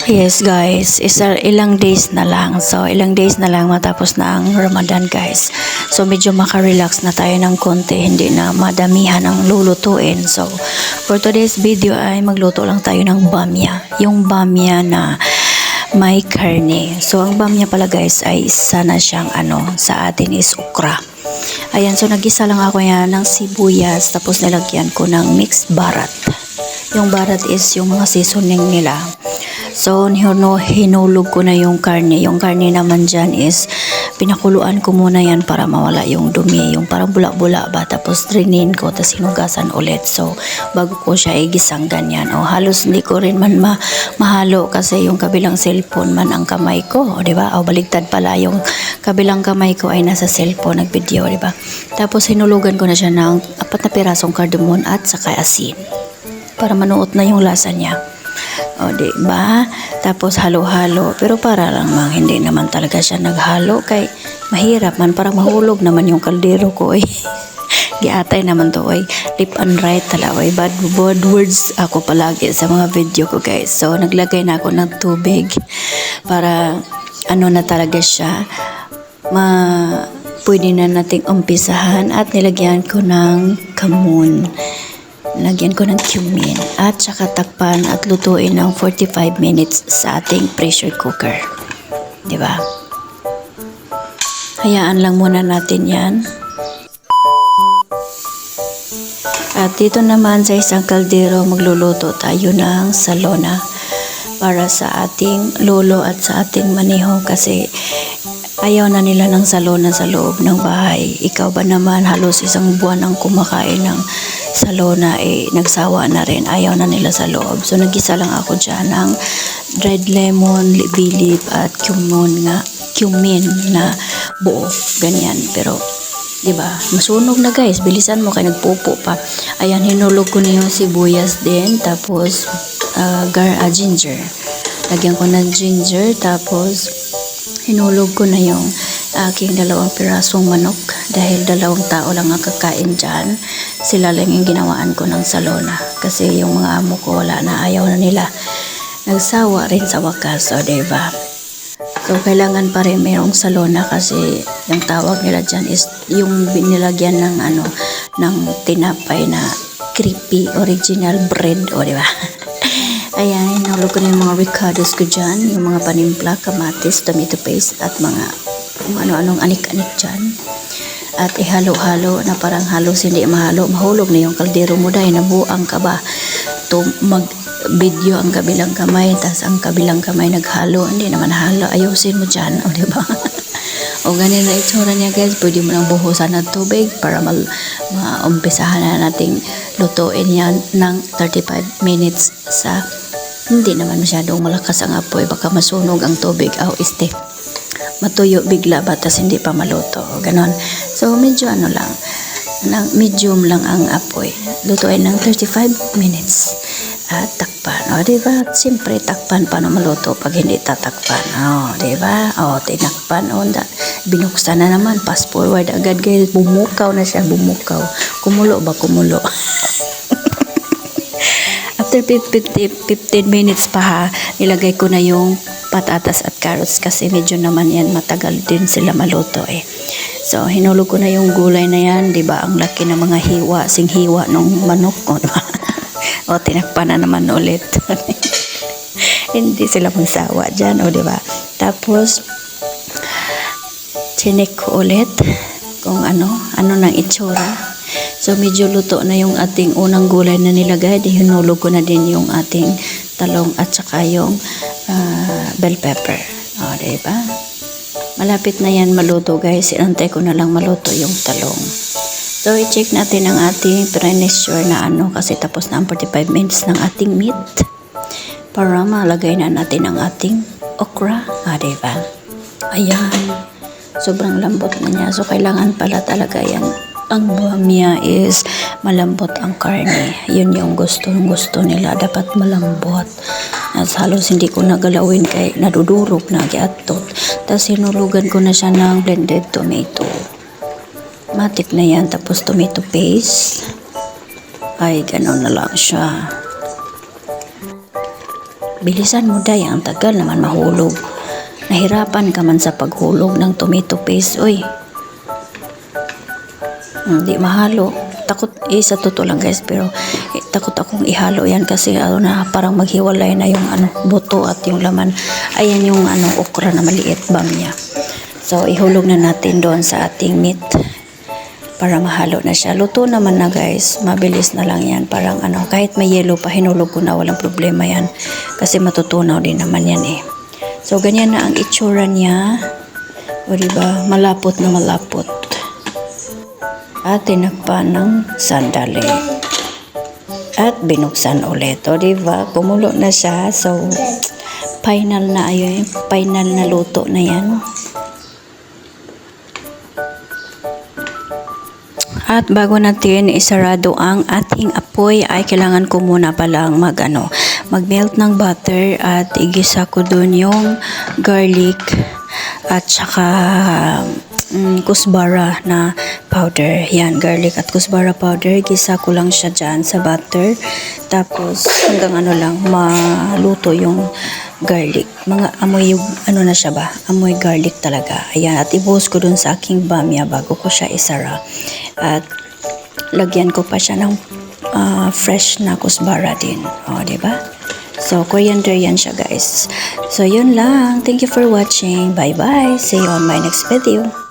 Yes guys, ilang days na lang. So ilang days na lang matapos na ang Ramadan guys. So medyo makarelax na tayo ng konti, hindi na madamihan ang lulutuin. So for today's video ay magluto lang tayo ng bamya. Yung bamya na may karne. So ang bamya pala guys ay isa na siyang sa atin is okra. Ayan, so nagisa lang ako yan ng sibuyas tapos nilagyan ko ng mixed barat. Yung barat is yung mga seasoning nila. So, hinulog ko na yung karne. Yung karne naman dyan is, pinakuluan ko muna yan para mawala yung dumi. Yung parang bula-bula ba. Tapos, drinin ko. Tapos, hinugasan ulit. So, bago ko siya igisang ganyan. O, halos hindi ko rin man mahalo kasi yung kabilang cellphone man ang kamay ko. O, diba? O, baligtad pala. Yung kabilang kamay ko ay nasa cellphone. Nag-video, diba? Tapos, hinulugan ko na siya ng 4 na pirasong cardamom at saka asin. Para manuot na yung lasa niya. O, diba? Tapos halo-halo. Pero para lang hindi naman talaga siya naghalo. Kay mahirap man. Parang mahulog naman yung kaldero ko. Giatay naman to. Lip and right talaga. Bad words ako palagi sa mga video ko guys. So naglagay na ako ng tubig. Para na talaga siya. Pwede na nating umpisahan. At nilagyan ko ng kamun. Lagyan ko ng cumin at saka takpan at lutuin ng 45 minutes sa ating pressure cooker. Diba? Hayaan lang muna natin yan. At dito naman sa isang kaldero magluluto tayo ng salona para sa ating lolo at sa ating maniho kasi ayaw na nila ng salona sa loob ng bahay. Ikaw ba naman halos isang buwan ang kumakain ng salona nagsawa na rin. Ayaw na nila sa loob. So nagisa lang ako dyan ng red lemon, bilib at cumin na buo. Ganyan. Pero diba? Masunog na guys. Bilisan mo kaya nagpupo pa. Ayan, hinulog ko na yung sibuyas din. Tapos ginger. Lagyan ko ng ginger. Tapos hinulog ko na yung aking 2 pirasong manok dahil 2 tao lang ang kakain dyan. Sila lang yung ginawaan ko ng salona kasi yung mga amo ko wala na, ayaw na nila. Nagsawa rin sa wakas, o diba? So kailangan pa rin mayroong salona kasi yung tawag nila dyan is yung binilagyan ng tinapay na crispy original bread, o diba? Ayan, hinulog ko na yung mga ricotta's ko dyan, yung mga panimpla, kamatis, tomato paste, at mga kung ano-anong anik-anik dyan. At ihalo-halo na parang halos hindi mahalo. Mahulog na yung kaldero mo dahil nabuang ka ba. Mag-video ang kabilang kamay, tas ang kabilang kamay naghalo. Hindi naman halo. Ayusin mo dyan, o diba? O ganun na itsura niya guys. Pwede mo nang buhusan ng tubig para maumpisahan na nating lutuin yan ng 35 minutes sa hindi naman masyadong malakas ang apoy. Baka masunog ang tubig. Matuyo bigla ba tas hindi pa maluto. Ganon. So medyo lang. Medium lang ang apoy. Lutuin ng 35 minutes. At takpan. O diba? Siyempre takpan paano maluto pag hindi tatakpan. O diba? O tinakpan. O binuksan na naman. Fast forward agad guys. Bumukaw na siya. Bumukaw. Kumulo ba? Kumulo. After 15 minutes pa nilagay ko na yung patatas at carrots kasi medyo naman yan matagal din sila maluto So hinulog ko na yung gulay na yan, 'di ba? Ang laki ng mga hiwa ng manok ko, diba? O tinakpan na naman ulit. Hindi sila magsawa diyan, o 'di ba? Tapos chinek ko ulit kung ano nang itsura. So medyo luto na yung ating unang gulay na nilagay. Hinulog ko na din yung ating talong at saka yung bell pepper. O, diba? Malapit na yan maluto guys. Inantay ko na lang maluto yung talong. So i-check natin ang ating pre-sure na kasi tapos na ang 45 minutes ng ating meat. Para malagay na natin ang ating okra. O, diba? Ayan. Sobrang lambot na niya. So kailangan pala talaga yan. Ang bamya is malambot ang karne. Yun yung gusto nila. Dapat malambot. At halos hindi ko nagalawin kay nadudurog na giatot. Tapos hinulugan ko na siya ng blended tomato. Matik na yan. Tapos tomato paste. Ay, gano'n na lang siya. Bilisan mo day, ang tagal naman mahulog. Nahirapan ka man sa paghulog ng tomato paste, uy. Hindi mahalo. Takot, sa totoo lang guys, pero takot akong ihalo yan kasi na parang maghiwalay na yung buto at yung laman. Ayan yung okra na maliit, bamya. So, ihulog na natin doon sa ating meat para mahalo na siya. Luto naman na guys, mabilis na lang yan. Parang kahit may yellow pa, hinulog ko na, walang problema yan. Kasi matutunaw din naman yan eh. So, ganyan na ang itsura niya. O diba, malapot na malapot. At tinakpan ng sandali. At binuksan ulit. O diba, kumulo na siya. So, final na ayun. Final na luto na yan. At bago natin isarado ang ating apoy ay kailangan ko muna palang mag-melt ng butter at igisa ko dun yung garlic at saka kusbara na powder. Yan, garlic at kusbara powder. Gisa ko lang siya dyan sa butter. Tapos hanggang lang maluto yung garlic. Mga amoy yung na siya ba? Amoy garlic talaga. Ayan, at ibuhos ko dun sa aking bamya bago ko siya isara. At lagyan ko pa siya ng fresh na kusbara din. O, diba? So, coriander yan siya guys. So, yun lang. Thank you for watching. Bye-bye. See you on my next video.